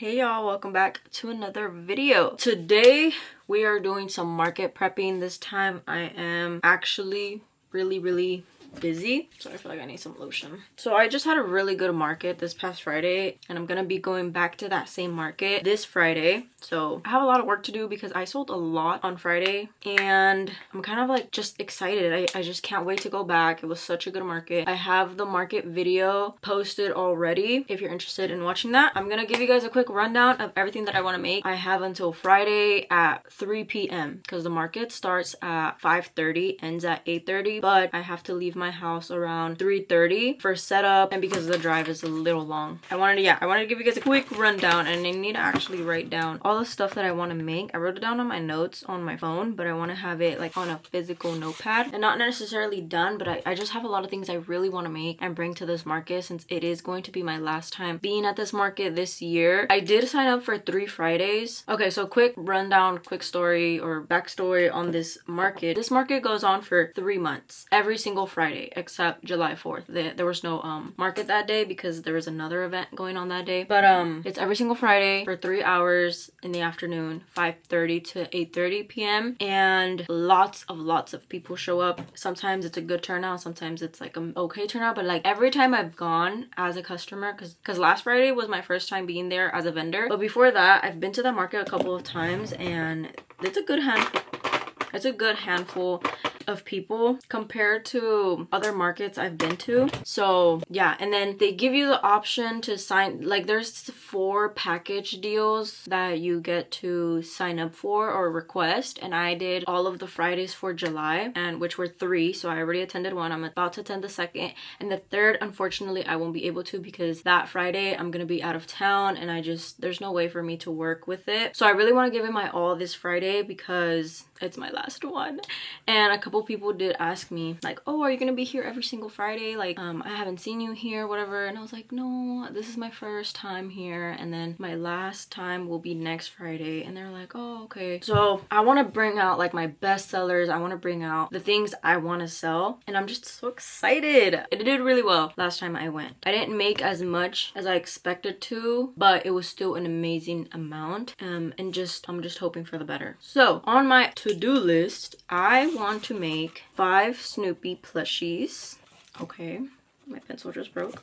Hey y'all, welcome back to another video. Today we are doing some market prepping. This time I am actually really busy, so I feel like I need some lotion. So I just had a really good market this past Friday, and I'm gonna be going back to that same market this Friday. So I have a lot of work to do because I sold a lot on Friday, and I'm kind of like just excited. I just can't wait to go back. It was such a good market. I have the market video posted already if you're interested in watching that. I'm gonna give you guys a quick rundown of everything that I want to make. I have until Friday at 3 p.m. because the market starts at 5:30, ends at 8:30, but I have to leave my house around 3:30 for setup, and because the drive is a little long. I wanted to give you guys a quick rundown, and I need to actually write down all the stuff that I want to make. I wrote it down on my notes on my phone, but I want to have it like on a physical notepad, and not necessarily done, but I just have a lot of things I really want to make and bring to this market since it is going to be my last time being at this market this year. I did sign up for 3 Fridays. Okay, so quick rundown, quick story or backstory on this market. This market goes on for 3 months, every single Friday except July 4th. There was no market that day because there was another event going on that day, but it's every single Friday for 3 hours in the afternoon, 5:30 to 8:30 p.m. and lots of people show up. Sometimes it's a good turnout, sometimes it's like an okay turnout, but like every time I've gone as a customer, because last Friday was my first time being there as a vendor, but before that I've been to the market a couple of times, and it's a good handful of people compared to other markets I've been to. So yeah, and then they give you the option to sign, like there's 4 package deals that you get to sign up for or request, and I did all of the Fridays for July, and which were 3, so I already attended 1. I'm about to attend the 2nd, and the 3rd unfortunately I won't be able to because that Friday I'm gonna be out of town, and there's no way for me to work with it. So I really want to give it my all this Friday because it's my last one. And a couple people did ask me like, oh, are you gonna be here every single Friday? Like I haven't seen you here, whatever. And I was like, no, this is my first time here, and then my last time will be next Friday. And they're like, oh, okay. So I want to bring out like my best sellers. I want to bring out the things I want to sell, and I'm just so excited. It did really well last time I went. I didn't make as much as I expected to, but it was still an amazing amount, and I'm just hoping for the better. So on my to-do list, I want to make 5 Snoopy plushies. Okay, my pencil just broke.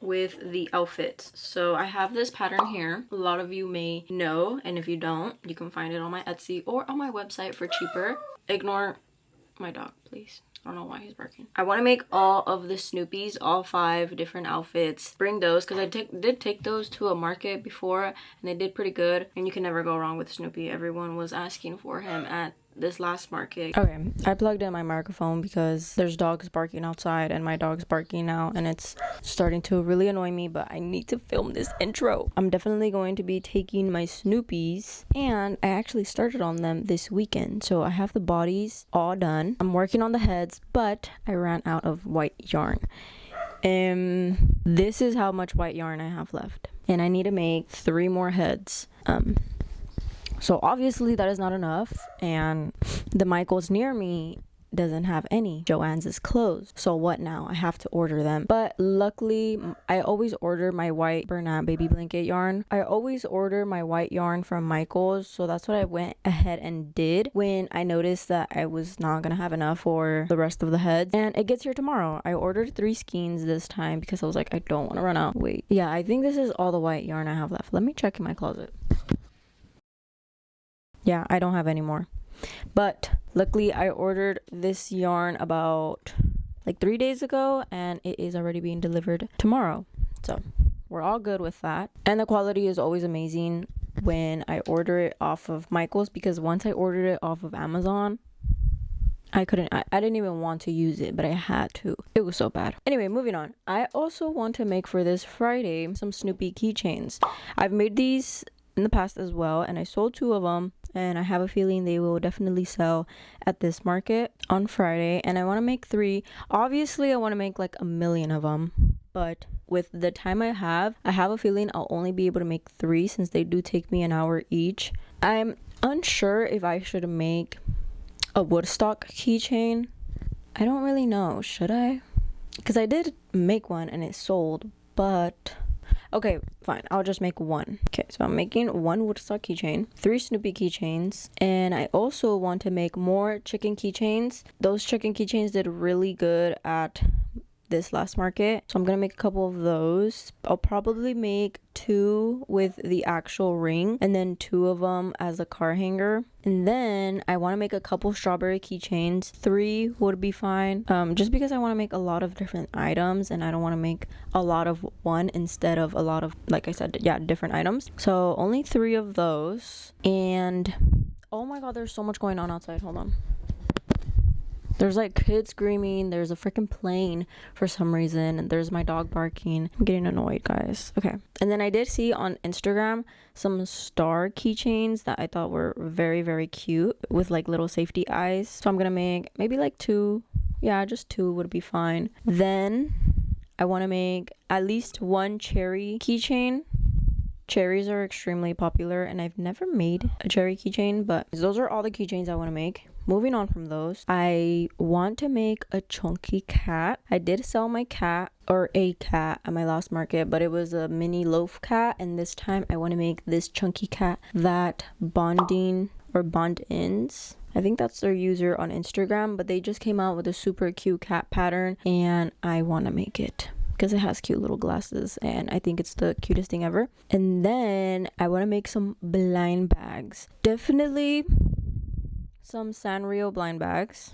With the outfits. So I have this pattern here. A lot of you may know, and if you don't, you can find it on my Etsy or on my website for cheaper. Ignore my dog, please. I don't know why he's barking. I want to make all of the Snoopies, all 5 different outfits. Bring those because I did take those to a market before, and they did pretty good. And you can never go wrong with Snoopy. Everyone was asking for him at this last market. Okay, I plugged in my microphone because there's dogs barking outside, and my dog's barking now, and it's starting to really annoy me, but I need to film this intro. I'm definitely going to be taking my Snoopies, and I actually started on them this weekend. So I have the bodies all done. I'm working on the heads, but I ran out of white yarn. This is how much white yarn I have left, and I need to make 3 more heads. So obviously that is not enough, and the Michaels near me doesn't have any. Joann's is closed. So what now? I have to order them. But luckily, I always order my white Bernat baby blanket yarn. I always order my white yarn from Michaels, so that's what I went ahead and did when I noticed that I was not gonna have enough for the rest of the heads. And it gets here tomorrow. I ordered 3 skeins this time because I was like, I don't want to run out. Wait, yeah, I think this is all the white yarn I have left. Let me check in my closet. Yeah, I don't have any more. But luckily I ordered this yarn about like 3 days ago, and it is already being delivered tomorrow. So we're all good with that. And the quality is always amazing when I order it off of Michaels, because once I ordered it off of Amazon, I didn't even want to use it, but I had to. It was so bad. Anyway, moving on. I also want to make for this Friday some Snoopy keychains. I've made these in the past as well, and I sold 2 of them, and I have a feeling they will definitely sell at this market on Friday. And I want to make 3. Obviously I want to make like a million of them, but with the time I have a feeling I'll only be able to make 3 since they do take me an hour each. I'm unsure if I should make a Woodstock keychain. I don't really know. Should I? Because I did make one and it sold, but Okay, fine. I'll just make one. Okay, so I'm making one Woodstock keychain, 3 Snoopy keychains, and I also want to make more chicken keychains. Those chicken keychains did really good at this last market, so I'm gonna make a couple of those. I'll probably make 2 with the actual ring and then 2 of them as a car hanger. And then I want to make a couple strawberry keychains. 3 would be fine, just because I want to make a lot of different items and I don't want to make a lot of one instead of a lot of, like I said, yeah, different items. So only 3 of those. And oh my god, there's so much going on outside. Hold on. There's like kids screaming, there's a freaking plane for some reason, and there's my dog barking. I'm getting annoyed, guys. Okay. And then I did see on Instagram some star keychains that I thought were very, very cute with like little safety eyes. So I'm gonna make maybe like 2. Yeah, just 2 would be fine. Then I want to make at least 1 cherry keychain. Cherries are extremely popular and I've never made a cherry keychain, but those are all the keychains I want to make. Moving on from those, I want to make a chunky cat. I did sell my cat, or a cat, at my last market, but it was a mini loaf cat, and this time I want to make this chunky cat that bond-ins. I think that's their user on Instagram, but they just came out with a super cute cat pattern and I want to make it because it has cute little glasses and I think it's the cutest thing ever. And then I want to make some blind bags. Definitely some Sanrio blind bags.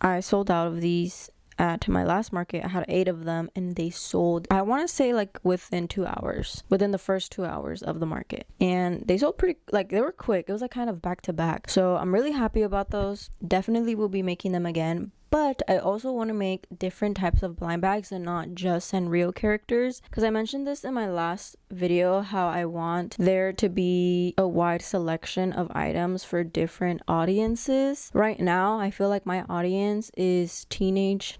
I sold out of these at my last market. I had 8 of them and they sold, I want to say like within 2 hours, within the first 2 hours of the market. And they sold pretty, like they were quick. It was like kind of back to back. So I'm really happy about those. Definitely will be making them again. But I also want to make different types of blind bags and not just Sanrio characters. Because I mentioned this in my last video, how I want there to be a wide selection of items for different audiences. Right now, I feel like my audience is teenage,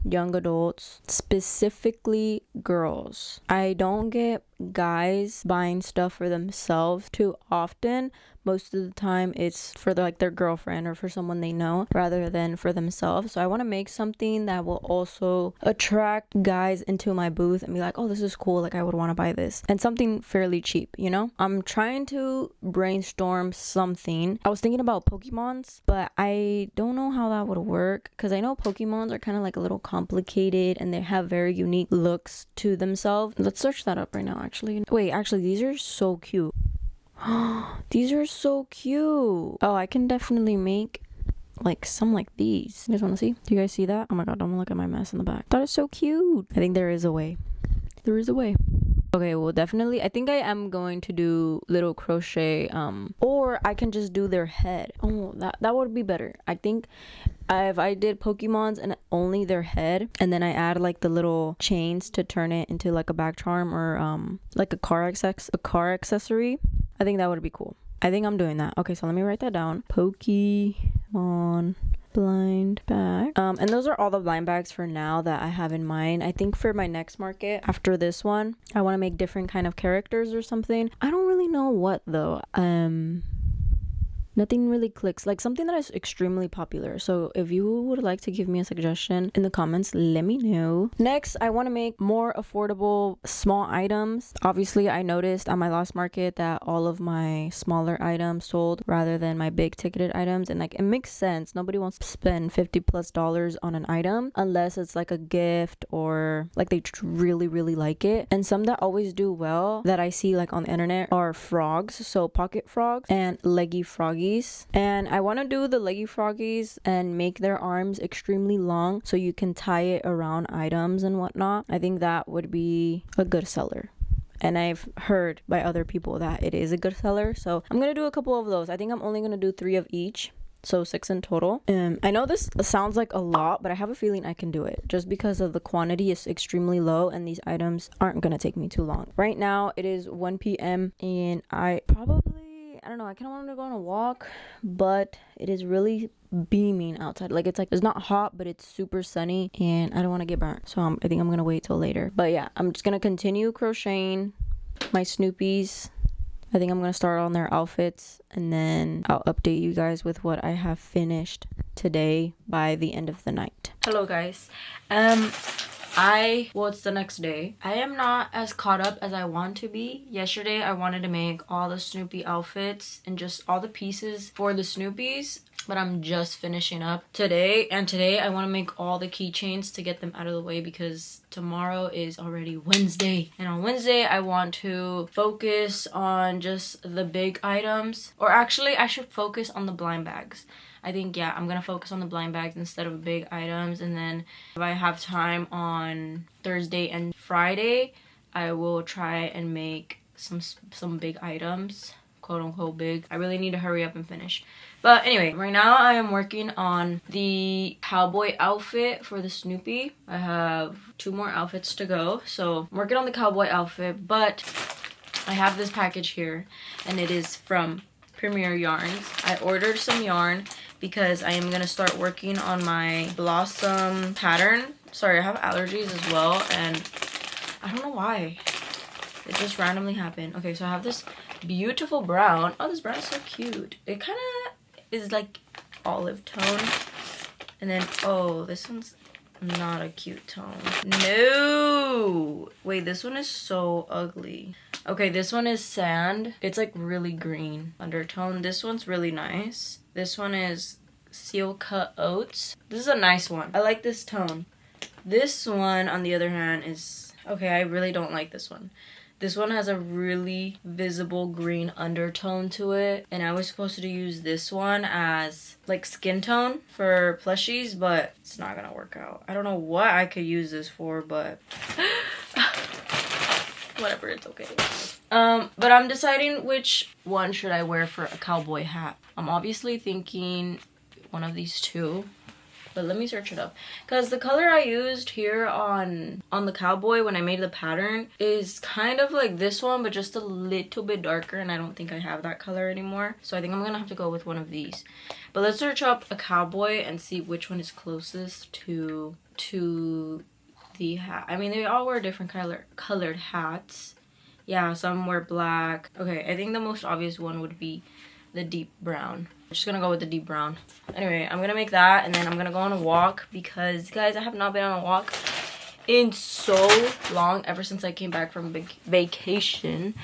young adults, specifically girls. I don't get guys buying stuff for themselves too often. Most of the time it's for their girlfriend or for someone they know rather than for themselves. So I want to make something that will also attract guys into my booth and be like, oh, this is cool, like I would want to buy this, and something fairly cheap, you know. I'm trying to brainstorm something. I was thinking about Pokemons, but I don't know how that would work because I know Pokemons are kind of like a little complicated and they have very unique looks to themselves. Let's search that up right now. Actually, these are so cute. These are so cute. Oh, I can definitely make like some like these. You guys want to see? Do you guys see that? Oh my god, don't look at my mess in the back. That is so cute. I think there is a way. There is a way. Okay, well, definitely, I think I am going to do little crochet, or I can just do their head. Oh, that would be better. I think if I did Pokemons and only their head, and then I add like the little chains to turn it into like a back charm or like a car accessory, I think that would be cool. I think I'm doing that. Okay, so let me write that down. Pokemon blind bag. And those are all the blind bags for now that I have in mind. I think for my next market after this one, I want to make different kind of characters or something. I don't really know what though. Nothing really clicks, like something that is extremely popular. So if you would like to give me a suggestion in the comments, let me know. Next, I want to make more affordable small items. Obviously, I noticed on my last market that all of my smaller items sold rather than my big ticketed items, and like it makes sense. Nobody wants to spend $50+ on an item unless it's like a gift or like they really like it. And some that always do well that I see like on the internet are frogs, so pocket frogs and leggy froggies. And I want to do the leggy froggies and make their arms extremely long so you can tie it around items and whatnot. I think that would be a good seller. And I've heard by other people that it is a good seller. So I'm going to do a couple of those. I think I'm only going to do 3 of each. So 6 in total. I know this sounds like a lot, but I have a feeling I can do it just because of the quantity is extremely low and these items aren't going to take me too long. Right now it is 1 p.m. and I don't know, I kind of want to go on a walk, but it is really beaming outside. Like it's not hot, but it's super sunny and I don't want to get burnt. So I think I'm going to wait till later. But yeah, I'm just going to continue crocheting my Snoopies. I think I'm going to start on their outfits and then I'll update you guys with what I have finished today by the end of the night. Hello guys. well, it's the next day. I am not as caught up as I want to be. Yesterday, I wanted to make all the Snoopy outfits and just all the pieces for the Snoopies, but I'm just finishing up today. And today, I want to make all the keychains to get them out of the way because tomorrow is already Wednesday. And on Wednesday, I want to focus on just the big items. Or actually, I should focus on the blind bags. I think, yeah, I'm gonna focus on the blind bags instead of big items. And then if I have time on Thursday and Friday, I will try and make some big items, quote unquote big. I really need to hurry up and finish. But anyway, right now I am working on the cowboy outfit for the Snoopy. I have 2 more outfits to go. So I'm working on the cowboy outfit, but I have this package here and it is from Premier Yarns. I ordered some yarn because I am gonna start working on my blossom pattern. Sorry, I have allergies as well and I don't know why. It just randomly happened. Okay, so I have this beautiful brown. Oh, this brown is so cute. It kind of is like olive tone. And then, oh, this one's not a cute tone. No! Wait, this one is so ugly. Okay, this one is sand. It's like really green undertone. This one's really nice. This one is seal cut oats. This is a nice one. I like this tone. This one, on the other hand, is... Okay, I really don't like this one. This one has a really visible green undertone to it. And I was supposed to use this one as like skin tone for plushies, but it's not gonna work out. I don't know what I could use this for, but whatever, it's okay. But I'm deciding which one should I wear for a cowboy hat. I'm obviously thinking one of these 2. But let me search it up, because the color I used here on the cowboy when I made the pattern is kind of like this one, but just a little bit darker, and I don't think I have that color anymore. So I think I'm gonna have to go with one of these. But let's search up a cowboy and see which one is closest to the hat. I mean, they all wear different colored hats. Yeah, some wear black. Okay, I think the most obvious one would be the deep brown. I'm just gonna go with the deep brown. Anyway, I'm gonna make that and then I'm gonna go on a walk because, guys, I have not been on a walk in so long, ever since I came back from vacation.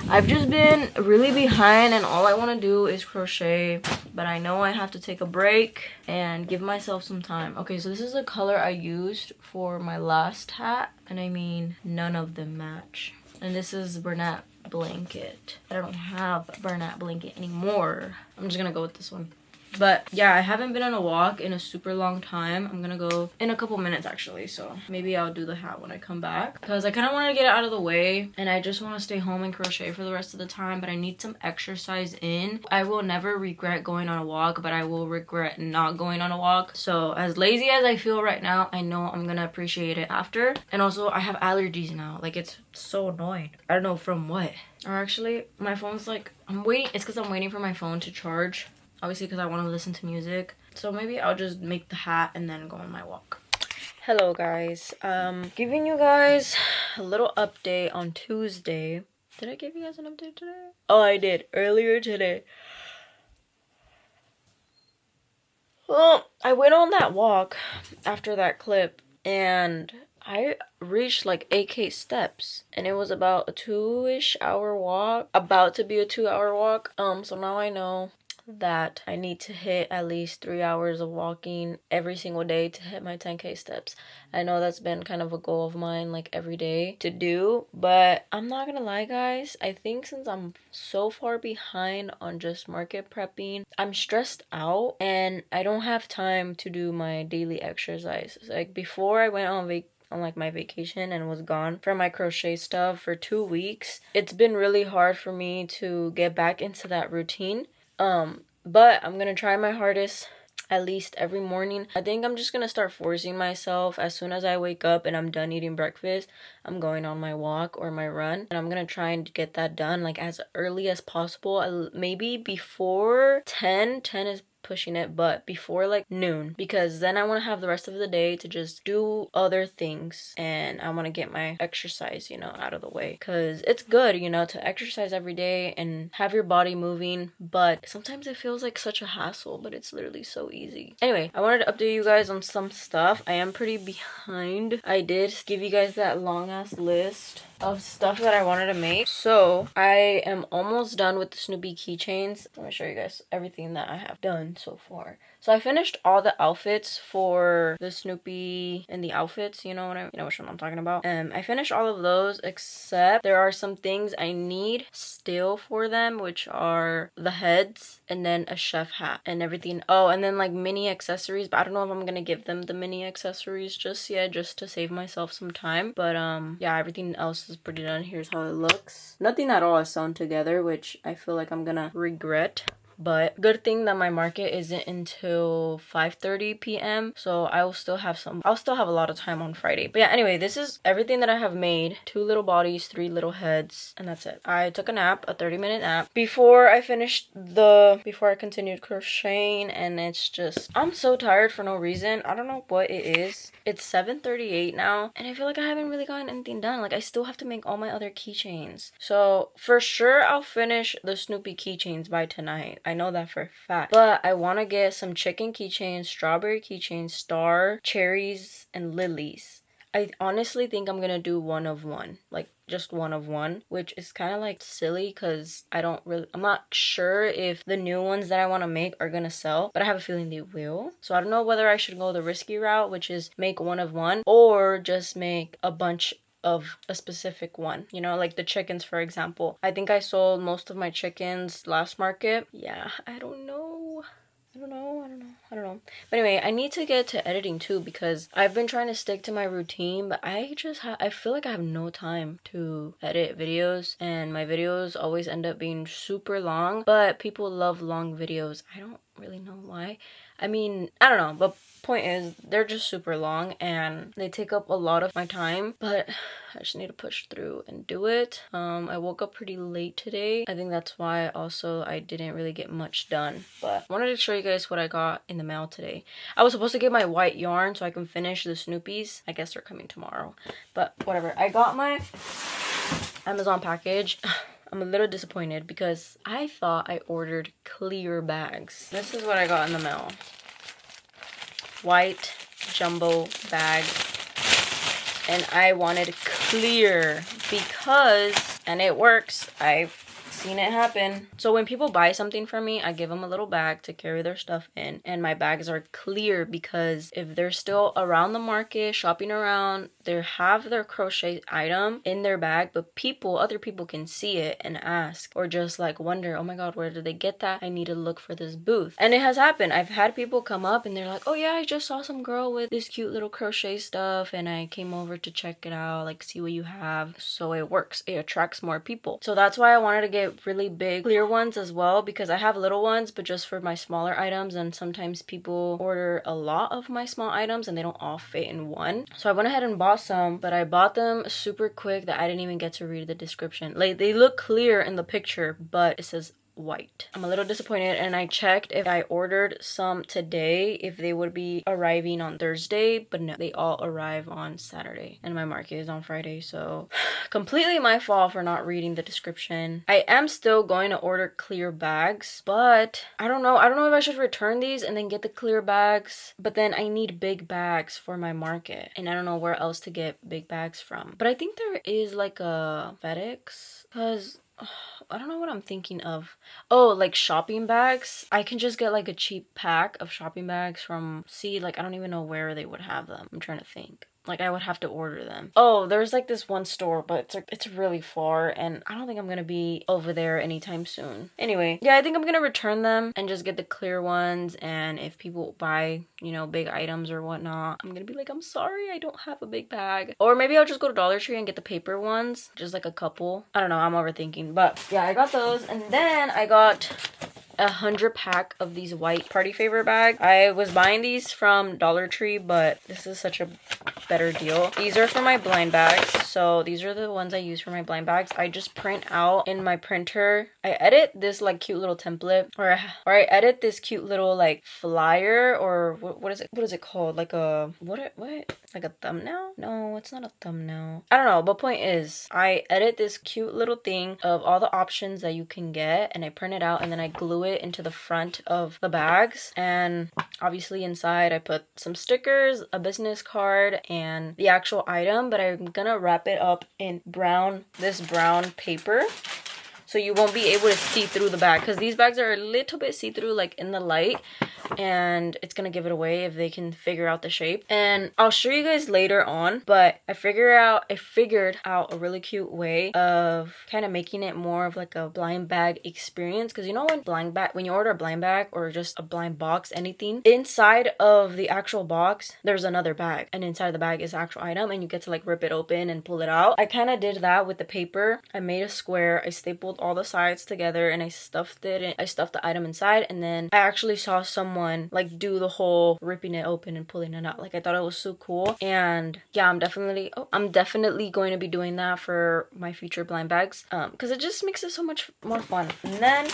I've just been really behind and all I want to do is crochet, but I know I have to take a break and give myself some time. Okay, so this is the color I used for my last hat, and I mean, none of them match. And this is Bernat blanket. I don't have a Bernat blanket anymore. I'm just gonna go with this one. But yeah, I haven't been on a walk in a super long time. I'm gonna go in a couple minutes actually, so maybe I'll do the hat when I come back because I kind of want to get it out of the way and I just want to stay home and crochet for the rest of the time, but I need some exercise in. I will never regret going on a walk, but I will regret not going on a walk. So as lazy as I feel right now, I know I'm gonna appreciate it after. And also I have allergies now. Like, it's so annoying. I don't know from what. Or actually, my phone's like, I'm waiting. It's because I'm waiting for my phone to charge. Obviously, because I want to listen to music. So maybe I'll just make the hat and then go on my walk. Hello, guys. Giving you guys a little update on Tuesday. Did I give you guys an update today? Oh, I did. Earlier today. Well, I went on that walk after that clip. And I reached like 8K steps. And it was about a 2-ish hour walk. About to be a 2-hour walk. So now I know that I need to hit at least 3 hours of walking every single day to hit my 10K steps. I know that's been kind of a goal of mine, like every day to do, but I'm not gonna lie, guys, I think since I'm so far behind on just market prepping, I'm stressed out and I don't have time to do my daily exercise. Like before I went on like my vacation and was gone from my crochet stuff for 2 weeks, it's been really hard for me to get back into that routine. But I'm gonna try my hardest at least every morning. I think I'm just gonna start forcing myself. As soon as I wake up and I'm done eating breakfast, I'm going on my walk or my run, and I'm gonna try and get that done like as early as possible. Maybe before 10 is pushing it, but before like noon, because then I want to have the rest of the day to just do other things, and I want to get my exercise, you know, out of the way, because it's good, you know, to exercise every day and have your body moving, but sometimes it feels like such a hassle, but it's literally so easy. Anyway, I wanted to update you guys on some stuff. I am pretty behind. I did give you guys that long ass list of stuff that I wanted to make. So I am almost done with the Snoopy keychains. Let me show you guys everything that I have done so far. So I finished all the outfits for the Snoopy and the outfits, you know which one I'm talking about. I finished all of those, except there are some things I need still for them, which are the heads and then a chef hat and everything. Oh, and then like mini accessories, but I don't know if I'm gonna give them the mini accessories just yet, just to save myself some time. But yeah, everything else is pretty done. Here's how it looks. Nothing at all is sewn together, which I feel like I'm gonna regret. But good thing that my market isn't until 5:30 p.m. so I'll still have a lot of time on Friday. But yeah, anyway, this is everything that I have made. 2 little bodies, 3 little heads, and that's it. I took a nap, a 30-minute nap, before I continued crocheting, and it's just, I'm so tired for no reason. I don't know what it is. It's 7:38 now, and I feel like I haven't really gotten anything done. Like, I still have to make all my other keychains. So for sure I'll finish the Snoopy keychains by tonight. I know that for a fact. But I want to get some chicken keychains, strawberry keychains, star, cherries, and lilies. I honestly think I'm gonna do one of one, like just one of one, which is kind of like silly because I'm not sure if the new ones that I want to make are gonna sell, but I have a feeling they will. So I don't know whether I should go the risky route, which is make one of one, or just make a bunch of a specific one, you know, like the chickens, for example. I think I sold most of my chickens last market. Yeah, I don't know. But anyway, I need to get to editing too, because I've been trying to stick to my routine, but I feel like I have no time to edit videos, and my videos always end up being super long, but people love long videos. I don't really know why. I mean, I don't know, but point is, they're just super long and they take up a lot of my time, but I just need to push through and do it. I woke up pretty late today. I think that's why also I didn't really get much done, but I wanted to show you guys what I got in the mail today. I was supposed to get my white yarn so I can finish the Snoopies. I guess they're coming tomorrow, but whatever. I got my Amazon package. I'm a little disappointed because I thought I ordered clear bags. This is what I got in the mail. White jumbo bag. And I wanted clear because, and it works, I've seen it happen. So when people buy something from me, I give them a little bag to carry their stuff in, and my bags are clear because if they're still around the market shopping around, they have their crochet item in their bag, but other people can see it and ask, or just like wonder, oh my god, where did they get that? I need to look for this booth. And it has happened. I've had people come up and they're like, oh yeah, I just saw some girl with this cute little crochet stuff and I came over to check it out, like see what you have. So it works. It attracts more people. So that's why I wanted to get really big clear ones as well, because I have little ones but just for my smaller items, and sometimes people order a lot of my small items and they don't all fit in one. So I went ahead and bought some, but I bought them super quick that I didn't even get to read the description. Like, they look clear in the picture, but it says white. I'm a little disappointed, and I checked if I ordered some today if they would be arriving on Thursday, but no, they all arrive on Saturday and my market is on Friday. So completely my fault for not reading the description. I am still going to order clear bags, but I don't know if I should return these and then get the clear bags, but then I need big bags for my market and I don't know where else to get big bags from. But I think there is like a FedEx, because I don't know what I'm thinking of. Oh, like shopping bags. I can just get like a cheap pack of shopping bags from, I don't even know where they would have them. I'm trying to think. Like, I would have to order them. Oh, there's like this one store, but it's really far and I don't think I'm gonna be over there anytime soon. Anyway, yeah, I think I'm gonna return them and just get the clear ones, and if people buy, you know, big items or whatnot, I'm gonna be like, I'm sorry, I don't have a big bag. Or maybe I'll just go to Dollar Tree and get the paper ones, just like a couple. I don't know, I'm overthinking, but yeah, I got those. And then I got 100 pack of these white party favor bags. I was buying these from Dollar Tree, but this is such a much better deal. These are for my blind bags. So these are the ones I use for my blind bags. I just print out in my printer. I edit this like cute little template, or I edit this cute little like flyer, or what is it called? Like a what like a thumbnail? No, it's not a thumbnail. I don't know, but point is I edit this cute little thing of all the options that you can get, and I print it out, and then I glue it into the front of the bags. And obviously inside I put some stickers, a business card, and the actual item, but I'm gonna wrap it up in this brown paper, so you won't be able to see through the bag, because these bags are a little bit see-through like in the light, and it's gonna give it away if they can figure out the shape. And I'll show you guys later on, but I figured out a really cute way of kind of making it more of like a blind bag experience. Because you know when you order a blind bag or just a blind box, anything, inside of the actual box there's another bag, and inside the bag is the actual item, and you get to like rip it open and pull it out. I kind of did that with the paper. I made a square, I stapled all the sides together, and I stuffed the item inside. And then I actually saw someone like do the whole ripping it open and pulling it out. Like, I thought it was so cool. And yeah, I'm definitely going to be doing that for my future blind bags, because it just makes it so much more fun. And then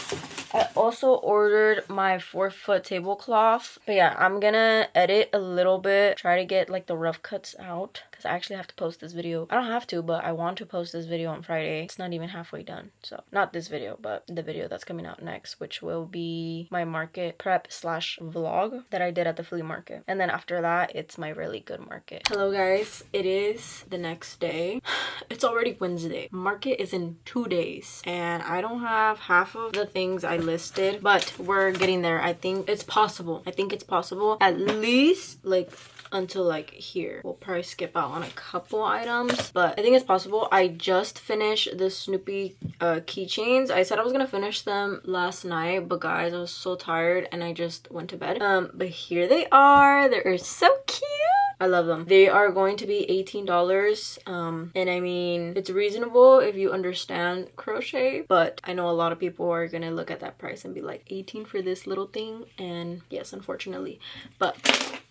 I also ordered my 4-foot tablecloth, but yeah, I'm gonna edit a little bit, try to get like the rough cuts out, because I actually have to post this video. I don't have to, but I want to post this video on Friday. It's not even halfway done. So not this video, but the video that's coming out next, which will be my market prep / vlog that I did at the flea market. And then after that, it's my really good market. Hello guys, it is the next day. It's already Wednesday. Market is in 2 days, and I don't have half of the things I listed, but we're getting there. I think it's possible. At least like until like here. We'll probably skip out on a couple items, but I think it's possible. I just finished the Snoopy keychains. I said I was gonna finish them last night, but guys, I was so tired and I just went to bed. But here they are. They're so cute. I love them. They are going to be $18. And I mean, it's reasonable if you understand crochet, but I know a lot of people are gonna look at that price and be like, 18 for this little thing. And yes, unfortunately. But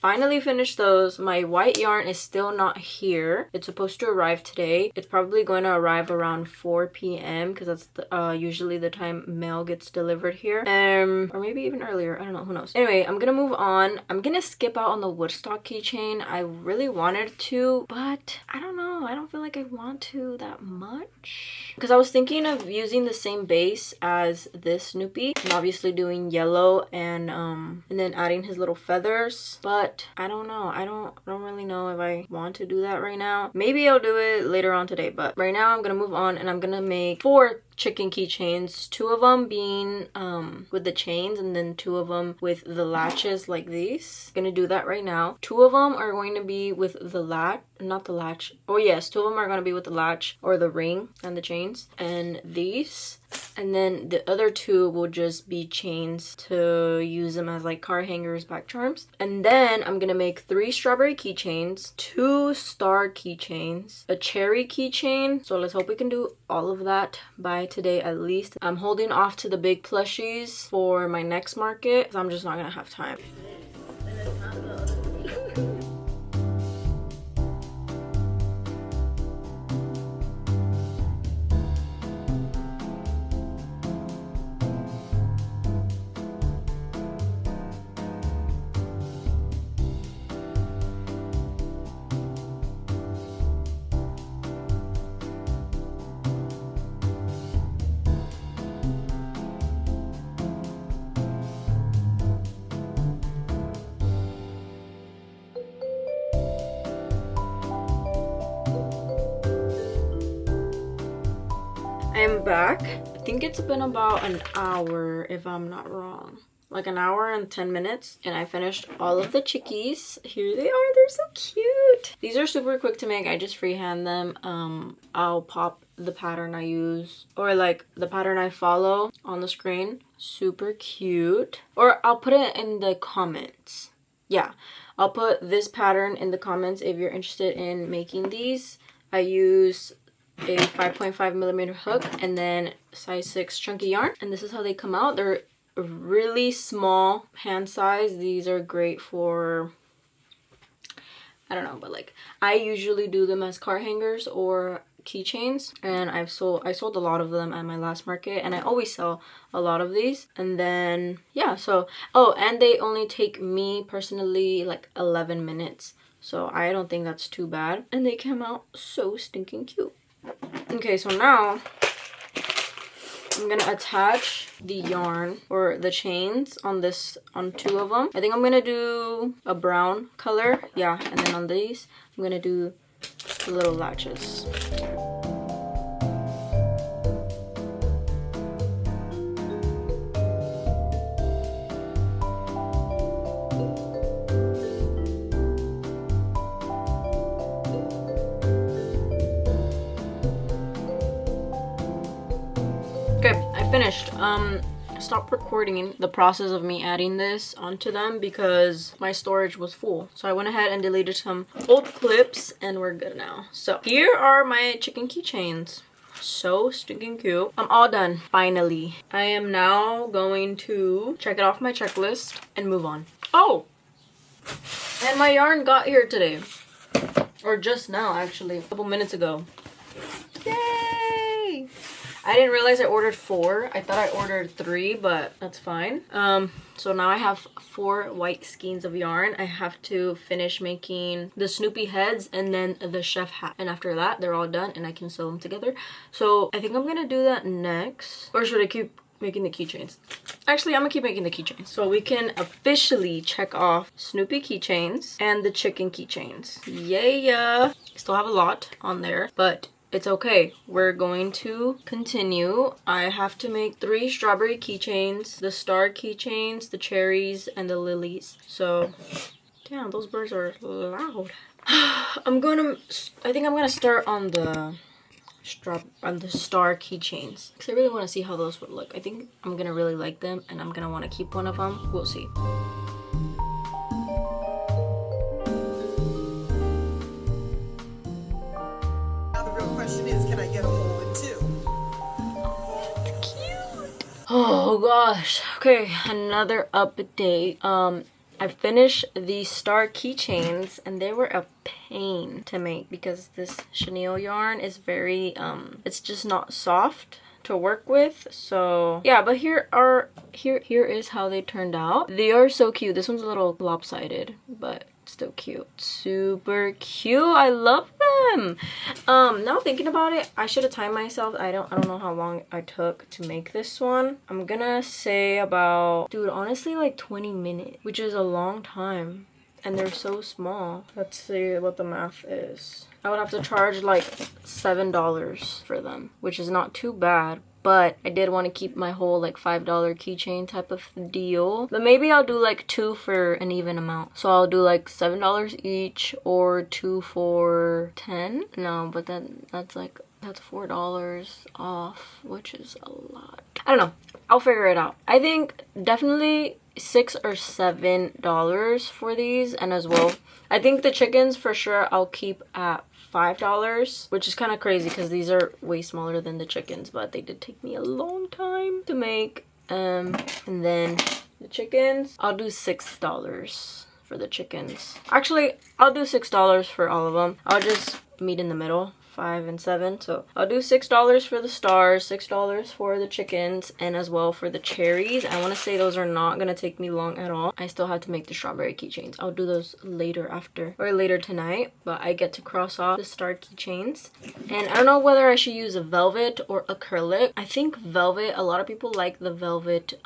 finally finished those. My white yarn is still not here. It's supposed to arrive today. It's probably going to arrive around 4 p.m. because that's usually the time mail gets delivered here. Or maybe even earlier. I don't know. Who knows? Anyway, I'm gonna move on. I'm gonna skip out on the Woodstock keychain. I really wanted to, but I don't know. I don't feel like I want to that much, because I was thinking of using the same base as this Snoopy, and obviously doing yellow and then adding his little feathers. But I don't know. I don't really know if I want to do that right now. Maybe I'll do it later on today, but right now I'm gonna move on, and I'm gonna make 4 chicken keychains, 2 of them being with the chains, and then 2 of them with the latches like these. I'm gonna do that right now. 2 of them are going to be with the not the latch. Oh yes, 2 of them are going to be with the latch or the ring and the chains, and these. And then the other 2 will just be chains to use them as like car hangers, back charms. And then I'm gonna make 3 strawberry keychains, 2 star keychains, a cherry keychain. So let's hope we can do all of that by today at least. I'm holding off to the big plushies for my next market because I'm just not gonna have time. I'm back. I think it's been about an hour if I'm not wrong. Like an hour and 10 minutes, and I finished all of the chickies. Here they are. They're so cute. These are super quick to make. I just freehand them. I'll pop the pattern I use or like the pattern I follow on the screen. Super cute. Or I'll put it in the comments. Yeah, I'll put this pattern in the comments if you're interested in making these. I use a 5.5 millimeter hook and then size 6 chunky yarn, and this is how they come out. They're really small, hand size. These are great for, I don't know, but like I usually do them as car hangers or keychains, and I sold a lot of them at my last market, and I always sell a lot of these. And then yeah, so oh, and they only take me personally like 11 minutes, so I don't think that's too bad, and they came out so stinking cute. Okay, so now I'm gonna attach the yarn or the chains on two of them. I think I'm gonna do a brown color, yeah, and then on these I'm gonna do the little latches. Okay, I finished. Stopped recording the process of me adding this onto them because my storage was full. So I went ahead and deleted some old clips and we're good now. So here are my chicken keychains. So stinking cute. I'm all done, finally. I am now going to check it off my checklist and move on. Oh! And my yarn got here today. Or just now, actually. A couple minutes ago. Yay! I didn't realize I ordered 4. I thought I ordered 3, but that's fine. So now I have 4 white skeins of yarn. I have to finish making the Snoopy heads and then the chef hat. And after that, they're all done and I can sew them together. So I think I'm gonna do that next. Or should I keep making the keychains? Actually, I'm gonna keep making the keychains. So we can officially check off Snoopy keychains and the chicken keychains. Yeah! Still have a lot on there, but it's okay. We're going to continue. I have to make 3 strawberry keychains, the star keychains, the cherries, and the lilies. So, damn, those birds are loud. I think I'm gonna start on the star keychains because I really want to see how those would look. I think I'm gonna really like them, and I'm gonna want to keep one of them. We'll see. Oh gosh. Okay, another update. I finished the star keychains and they were a pain to make because this chenille yarn is very it's just not soft to work with. So yeah, but here is how they turned out. They are so cute. This one's a little lopsided, but still cute. Super cute. I love them. Now thinking about it, I should have timed myself. I don't know how long I took to make this one. I'm gonna say about, dude, honestly like 20 minutes, which is a long time. And they're so small. Let's see what the math is. I would have to charge like $7 for them, which is not too bad. But I did want to keep my whole like $5 keychain type of deal. But maybe I'll do like 2 for an even amount. So I'll do like $7 each or 2 for 10. No, but then that's $4 off, which is a lot. I don't know. I'll figure it out. I think definitely $6 or $7 for these, and as well I think the chickens for sure I'll keep at $5, which is kind of crazy because these are way smaller than the chickens, but they did take me a long time to make. And then the chickens, I'll do $6 for the chickens. Actually, I'll do $6 for all of them. I'll just meet in the middle, 5 and 7. So I'll do $6 for the stars, $6 for the chickens, and as well for the cherries. I want to say those are not gonna take me long at all. I still have to make the strawberry keychains. I'll do those later later tonight, but I get to cross off the star keychains. And I don't know whether I should use a velvet or acrylic. I think velvet. A lot of people like the velvet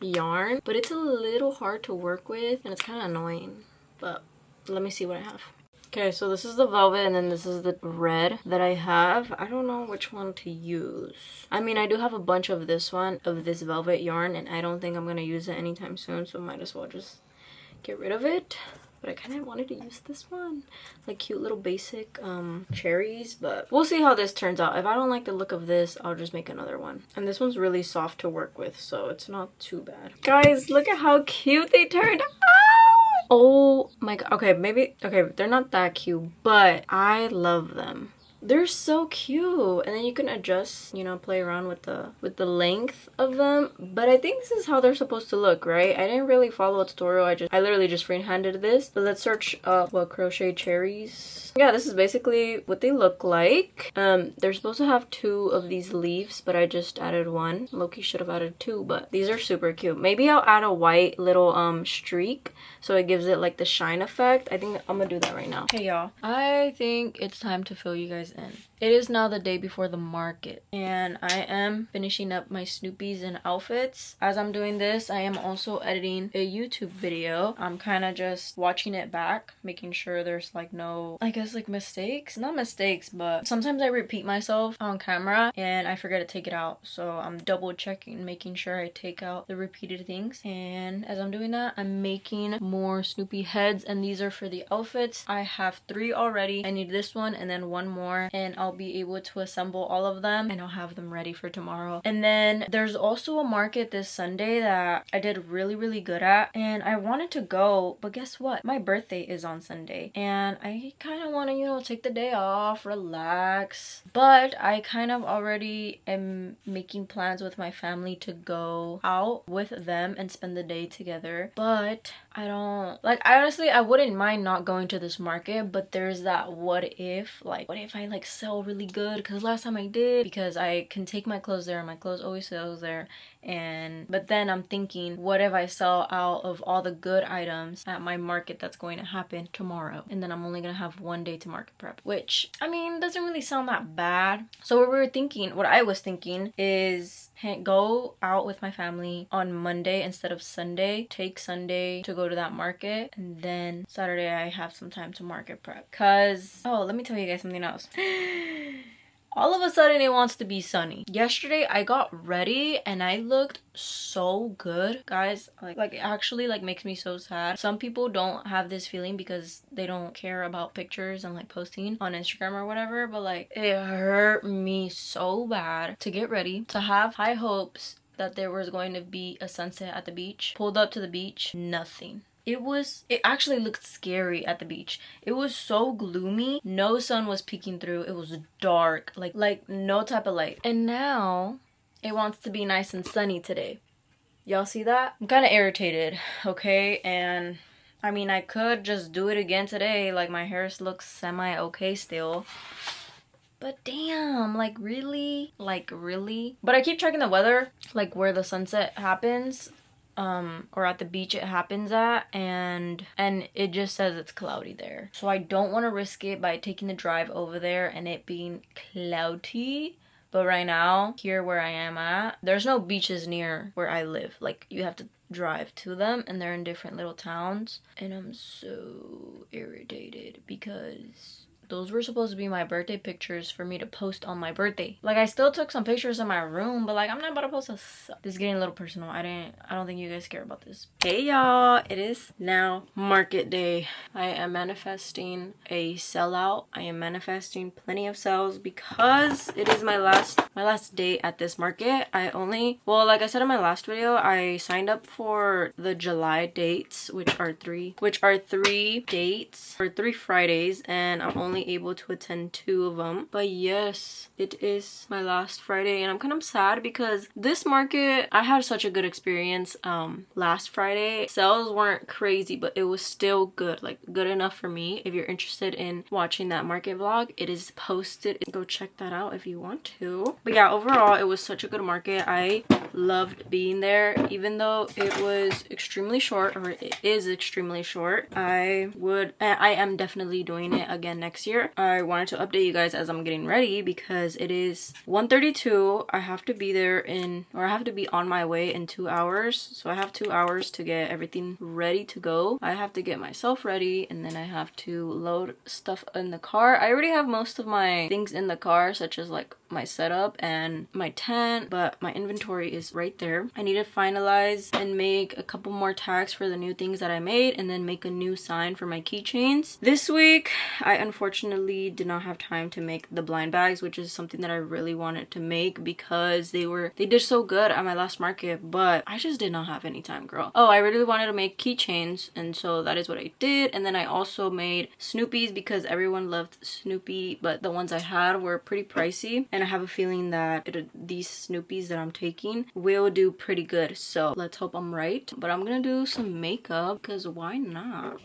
yarn, but it's a little hard to work with and it's kind of annoying. But let me see what I have. Okay, so this is the velvet and then this is the red that I have. I don't know which one to use. I mean, I do have a bunch of this velvet yarn, and I don't think I'm gonna use it anytime soon, so might as well just get rid of it. But I kind of wanted to use this one, like cute little basic cherries, but we'll see how this turns out. If I don't like the look of this, I'll just make another one. And this one's really soft to work with, so it's not too bad. Guys, look at how cute they turned out. Oh my god. Okay, they're not that cute, but I love them. They're so cute, and then you can adjust, you know, play around with the length of them. But I think this is how they're supposed to look, right? I didn't really follow a tutorial. I literally just freehanded this. But let's search up what crochet cherries. Yeah, this is basically what they look like. They're supposed to have 2 of these leaves, but I just added 1. Loki should have added 2, but these are super cute. Maybe I'll add a white little streak so it gives it like the shine effect. I think I'm gonna do that right now. Hey y'all, I think it's time to fill you guys in. It is now the day before the market, and I am finishing up my Snoopies and outfits. As I'm doing this, I am also editing a YouTube video. I'm kind of just watching it back, making sure there's like no, I guess, like mistakes. Not mistakes, but sometimes I repeat myself on camera and I forget to take it out. So I'm double checking, making sure I take out the repeated things. And as I'm doing that, I'm making more Snoopy heads, and these are for the outfits. I have 3 already. I need this one and then 1 more, and I'll be able to assemble all of them and I'll have them ready for tomorrow. And then there's also a market this Sunday that I did really good at, and I wanted to go, but guess what? My birthday is on Sunday and I kind of want to, you know, take the day off, relax. But I kind of already am making plans with my family to go out with them and spend the day together. But I don't like, I honestly, I wouldn't mind not going to this market, but there's that what if, like, what if I like sell really good? Because last time I did, because I can take my clothes there and my clothes always sells there. And but then I'm thinking, what if I sell out of all the good items at my market that's going to happen tomorrow, and then I'm only gonna have 1 day to market prep, which I mean doesn't really sound that bad. So what I was thinking is go out with my family on Monday instead of Sunday, take Sunday to go to that market, and then Saturday I have some time to market prep. Cause oh, let me tell you guys something else. All of a sudden it wants to be sunny. Yesterday I got ready and I looked so good, guys. Like it actually like makes me so sad. Some people don't have this feeling because they don't care about pictures and like posting on Instagram or whatever, but like it hurt me so bad to get ready, to have high hopes that there was going to be a sunset at the beach. Pulled up to the beach, nothing. It actually looked scary at the beach. It was so gloomy. No sun was peeking through. It was dark, like no type of light. And now it wants to be nice and sunny today. Y'all see that? I'm kind of irritated, okay? And I mean, I could just do it again today. Like my hair looks semi-okay still. But damn, like really? Like really? But I keep checking the weather, like where the sunset happens. Or at the beach it happens at, and it just says it's cloudy there. So I don't want to risk it by taking the drive over there and it being cloudy. But right now, here where I am at, there's no beaches near where I live. Like you have to drive to them, and they're in different little towns. And I'm so irritated because those were supposed to be my birthday pictures for me to post on my birthday. Like I still took some pictures in my room, but like I'm not about to post this is getting a little personal. I don't think you guys care about this. Hey y'all, it is now market day. I am manifesting a sellout. I am manifesting plenty of sales because it is my last day at this market. Well, like I said in my last video, I signed up for the July dates, which are three dates for 3 Fridays, and I'm only able to attend 2 of them. But yes, it is my last Friday, and I'm kind of sad because this market, I had such a good experience last Friday. Sales weren't crazy, but it was still good, like good enough for me. If you're interested in watching that market vlog, it is posted. Go check that out if you want to. But yeah, overall it was such a good market. I loved being there, even though it was extremely short, or it is extremely short. I am definitely doing it again next year. I wanted to update you guys as I'm getting ready because it is 1:32. I have to be there I have to be on my way in 2 hours. So I have 2 hours to get everything ready to go. I have to get myself ready, and then I have to load stuff in the car. I already have most of my things in the car, such as like my setup and my tent, but my inventory is is right there. I need to finalize and make a couple more tags for the new things that I made, and then make a new sign for my keychains. This week I unfortunately did not have time to make the blind bags, which is something that I really wanted to make because they did so good at my last market, but I just did not have any time, girl. Oh, I really wanted to make keychains, and so that is what I did. And then I also made Snoopy's because everyone loved Snoopy, but the ones I had were pretty pricey, and I have a feeling that these Snoopy's that I'm taking will do pretty good, so let's hope I'm right. But I'm gonna do some makeup because why not?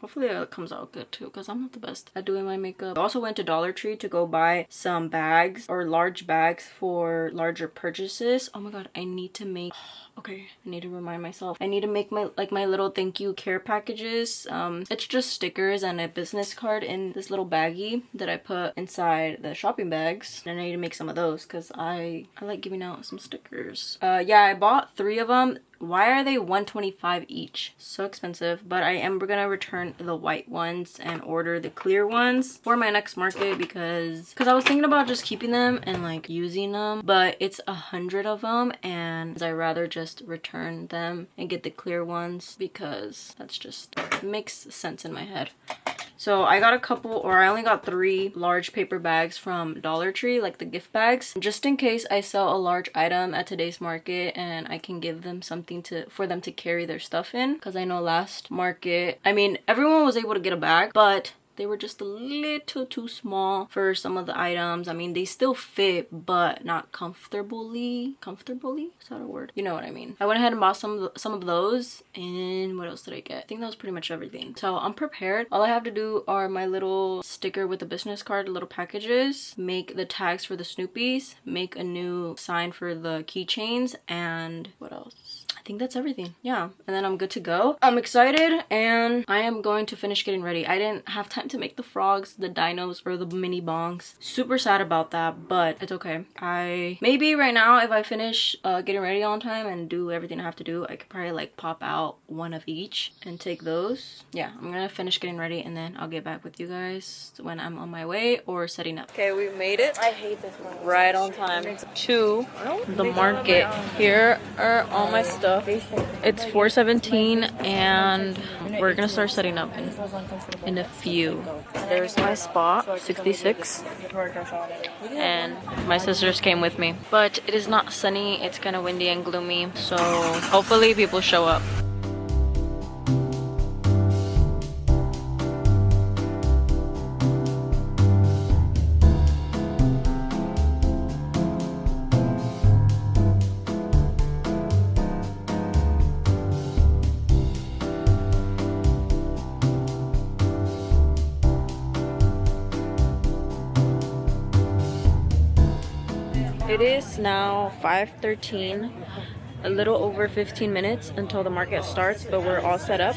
Hopefully it comes out good too, because I'm not the best at doing my makeup. I also went to Dollar Tree to go buy some bags, or large bags for larger purchases. Oh my god, I need to make okay, I need to remind myself. I need to make my little thank you care packages. It's just stickers and a business card in this little baggie that I put inside the shopping bags. And I need to make some of those because I like giving out some stickers. Yeah, I bought 3 of them. Why are they $125 each? So expensive. But I am gonna return the white ones and order the clear ones for my next market because I was thinking about just keeping them and like using them, but it's 100 of them and I rather just return them and get the clear ones because that's just makes sense in my head. So I got a couple, or I only got 3 large paper bags from Dollar Tree, like the gift bags, just in case I sell a large item at today's market and I can give them something for them to carry their stuff in. Because I know last market, I mean, everyone was able to get a bag, but they were just a little too small for some of the items. I mean, they still fit, but not comfortably. Comfortably? Is that a word? You know what I mean. I went ahead and bought some of those. And what else did I get? I think that was pretty much everything. So I'm prepared. All I have to do are my little sticker with the business card, little packages, make the tags for the Snoopies, make a new sign for the keychains, and what else? I think that's everything. Yeah, and then I'm good to go. I'm excited and I am going to finish getting ready. I didn't have time to make the frogs, the dinos, or the mini bongs. Super sad about that, but it's okay. Maybe right now if I finish getting ready on time and do everything I have to do, I could probably like pop out one of each and take those. Yeah, I'm gonna finish getting ready and then I'll get back with you guys when I'm on my way or setting up. Okay, we made it. I hate this one. Right on time to the market. Here are all my stuff. It's 4:17 and we're gonna start setting up in a few. There's my spot, 66, and my sisters came with me. But it is not sunny, it's kind of windy and gloomy, so hopefully people show up. It is now 5:13, a little over 15 minutes until the market starts, but we're all set up.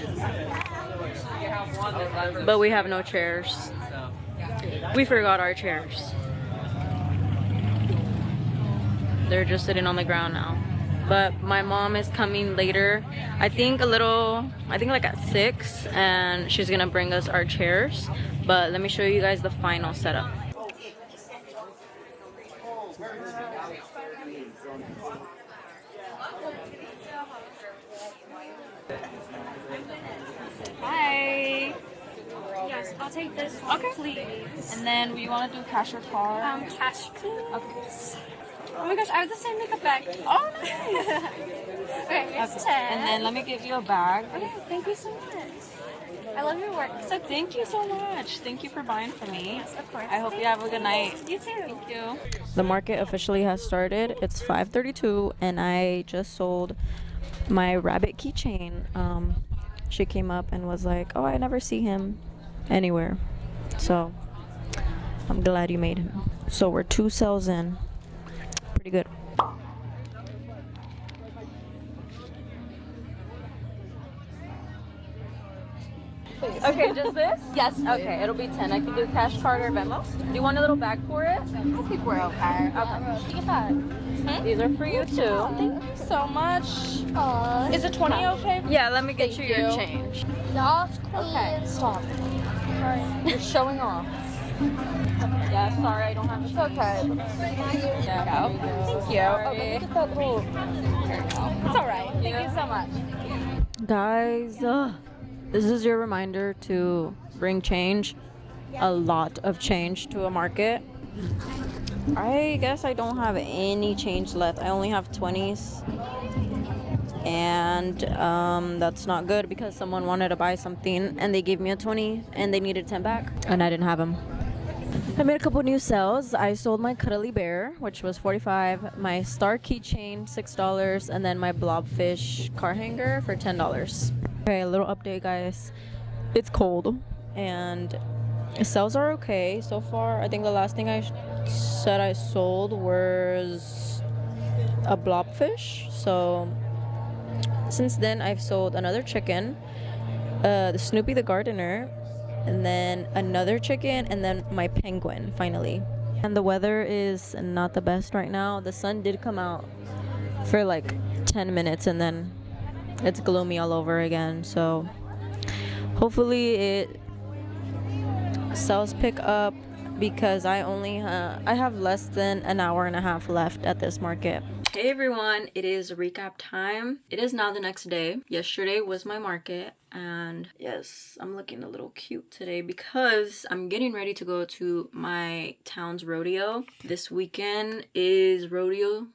But we have no chairs. We forgot our chairs. They're just sitting on the ground now. But my mom is coming later, I think like at 6, and she's gonna bring us our chairs. But let me show you guys the final setup. Hi. Yes, I'll take this one, okay, please. And then we want to do cash or card? Cash, please. Okay. Oh my gosh, I have the same makeup bag. Oh, nice. Okay, here's 10. And then let me give you a bag. Okay, thank you so much. I love your work. So thank you so much. Thank you for buying for me. Yes, of course. I hope you have a good night. You too. Thank you. The market officially has started. It's 5:32 and I just sold my rabbit keychain. She came up and was like, oh, I never see him anywhere. So I'm glad you made him. So we're 2 sales in. Pretty good. Okay, just this? Yes. Okay, it'll be 10. I can do cash card or Venmo. Do you want a little bag for it? I think we're okay. Okay. These are for you too. Thank you so much. Is it 20 okay? Yeah, let me get you your change. Yes, Okay, stop. You're showing off. Yeah, sorry, I don't have It's okay. Yeah, Thank you. Oh, let me get that little. It's alright. Thank you so much. guys, this is your reminder to bring change, a lot of change to a market. I guess I don't have any change left. I only have 20s, and that's not good because someone wanted to buy something and they gave me a 20 and they needed 10 back and I didn't have them. I made a couple new sales. I sold my cuddly bear, which was $45, my star keychain $6, and then my blobfish car hanger for $10. Okay, a little update, guys. It's cold and sales are okay so far. I think the last thing I said I sold was a blobfish. So since then I've sold another chicken, the Snoopy the gardener, and then another chicken, and then my penguin finally. And the weather is not the best right now. The sun did come out for like 10 minutes and then it's gloomy all over again. So hopefully it sales pick up because I have less than an hour and a half left at this market. Hey everyone, it is recap time. It is now the next day. Yesterday was my market, and yes, I'm looking a little cute today because I'm getting ready to go to my town's rodeo. This weekend is rodeo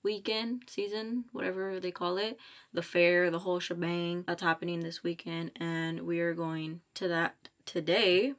weekend, season, whatever they call it. The fair, the whole shebang that's happening this weekend, and we are going to that today.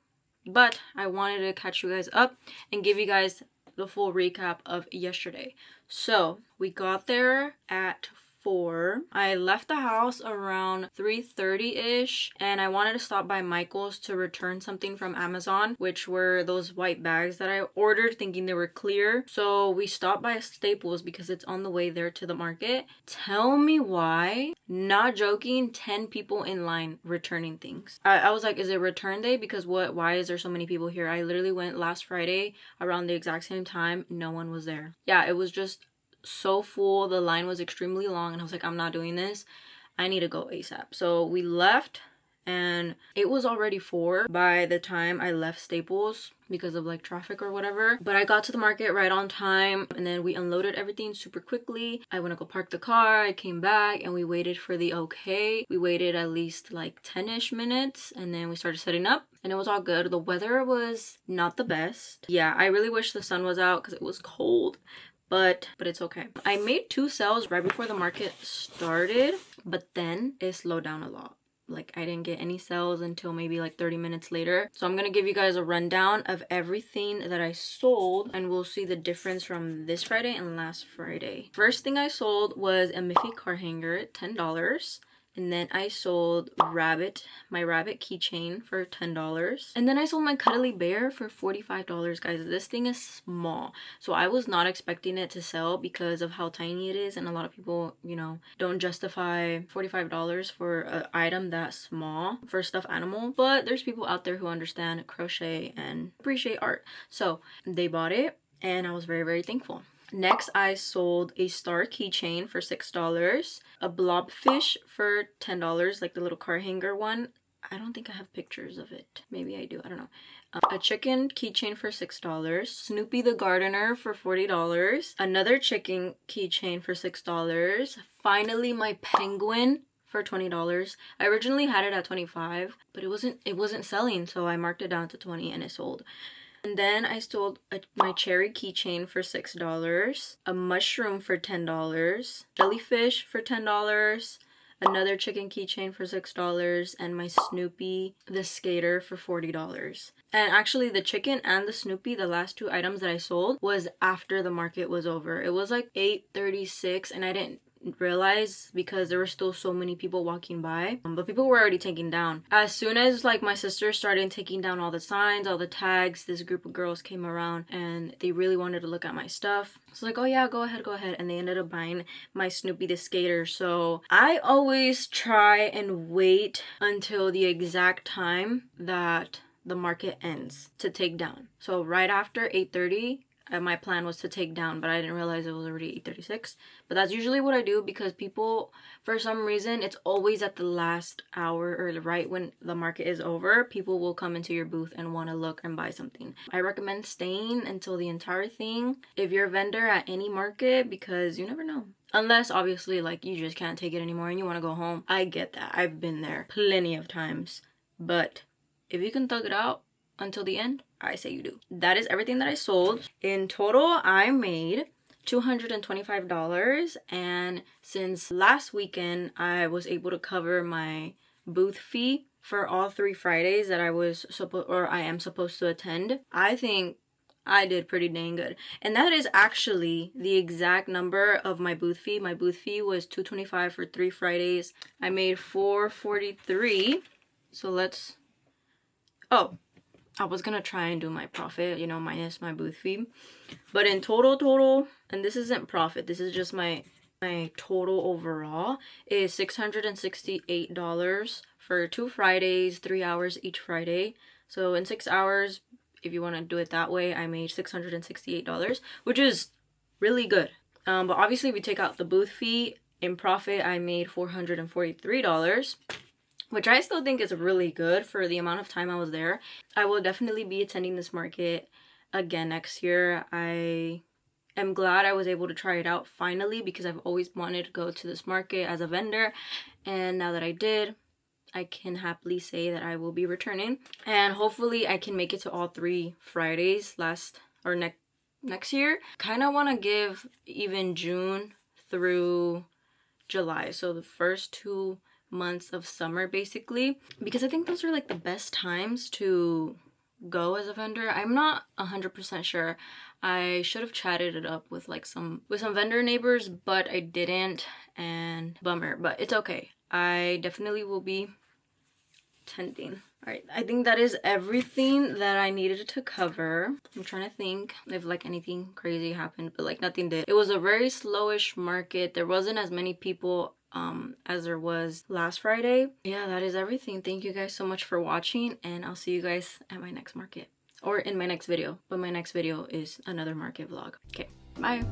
But I wanted to catch you guys up and give you guys the full recap of yesterday. So we got there at 4. I left the house around 3:30-ish, and I wanted to stop by Michael's to return something from Amazon, which were those white bags that I ordered thinking they were clear. So we stopped by Staples because it's on the way there to the market. Tell me why, not joking, 10 people in line returning things. I was like, is it return day? Because why is there so many people here? I literally went last Friday around the exact same time. No one was there. Yeah, it was just so full. The line was extremely long, and I was like, I'm not doing this. I need to go ASAP. So we left, and it was already 4 by the time I left Staples because of like traffic or whatever. But I got to the market right on time, and then we unloaded everything super quickly. I went to go park the car. I came back and we waited for the okay. We waited at least like 10-ish minutes, and then we started setting up, and it was all good. The weather was not the best. Yeah, I really wish the sun was out because it was cold. But it's okay. I made 2 sales right before the market started, but then it slowed down a lot. Like, I didn't get any sales until maybe like 30 minutes later. So I'm gonna give you guys a rundown of everything that I sold, and we'll see the difference from this Friday and last Friday. First thing I sold was a Miffy car hanger, $10. And then I sold my rabbit keychain for $10. And then I sold my cuddly bear for $45, guys. This thing is small. So I was not expecting it to sell because of how tiny it is. And a lot of people, you know, don't justify $45 for an item that small for a stuffed animal. But there's people out there who understand crochet and appreciate art. So they bought it, and I was very, very thankful. Next, I sold a star keychain for $6, a blobfish for $10, like the little car hanger one. I don't think I have pictures of it. Maybe I do. I don't know. A chicken keychain for $6, Snoopy the gardener for $40, another chicken keychain for $6, finally my penguin for $20. I originally had it at $25, but it wasn't selling, so I marked it down to $20 and it sold. And then I sold my cherry keychain for $6, a mushroom for $10, jellyfish for $10, another chicken keychain for $6, and my Snoopy the skater for $40. And actually the chicken and the Snoopy, the last 2 items that I sold, was after the market was over. It was like 8:36, and I didn't realize because there were still so many people walking by, but people were already taking down. As soon as like my sister started taking down all the signs, all the tags, this group of girls came around and they really wanted to look at my stuff. So like, oh yeah, go ahead, and they ended up buying my Snoopy the skater. So I always try and wait until the exact time that the market ends to take down. So right after 8:30, my plan was to take down, but I didn't realize it was already 8:36. But that's usually what I do, because people, for some reason, it's always at the last hour or right when the market is over, people will come into your booth and want to look and buy something. I recommend staying until the entire thing if you're a vendor at any market, because you never know. Unless obviously like you just can't take it anymore and you want to go home. I get that. I've been there plenty of times. But if you can thug it out until the end, I say you do. That is everything that I sold. In total, I made $225, and since last weekend I was able to cover my booth fee for all 3 Fridays that I am supposed to attend. I think I did pretty dang good. And that is actually the exact number of my booth fee. My booth fee was $225 for 3 Fridays. I made $443. So let's... Oh, I was gonna try and do my profit, you know, minus my booth fee. But in total, and this isn't profit, this is just my total overall, is $668 for 2 Fridays, 3 hours each Friday. So in 6 hours, if you want to do it that way, I made $668, which is really good. But obviously, if we take out the booth fee, in profit, I made $443, which I still think is really good for the amount of time I was there. I will definitely be attending this market again next year. I am glad I was able to try it out finally, because I've always wanted to go to this market as a vendor, and now that I did, I can happily say that I will be returning, and hopefully I can make it to all 3 Fridays next year. Kind of want to give even June through July, so the first 2 months of summer basically, because I think those are like the best times to go as a vendor. I'm not 100% sure. I should have chatted it up with some vendor neighbors, but I didn't, and bummer, but it's okay. I definitely will be attending. All right, I think that is everything that I needed to cover. I'm trying to think if like anything crazy happened, but like nothing did. It was a very slowish market. There wasn't as many people as there was last Friday. Yeah, that is everything. Thank you guys so much for watching, and I'll see you guys at my next market, or in my next video, but my next video is another market vlog. Okay, bye.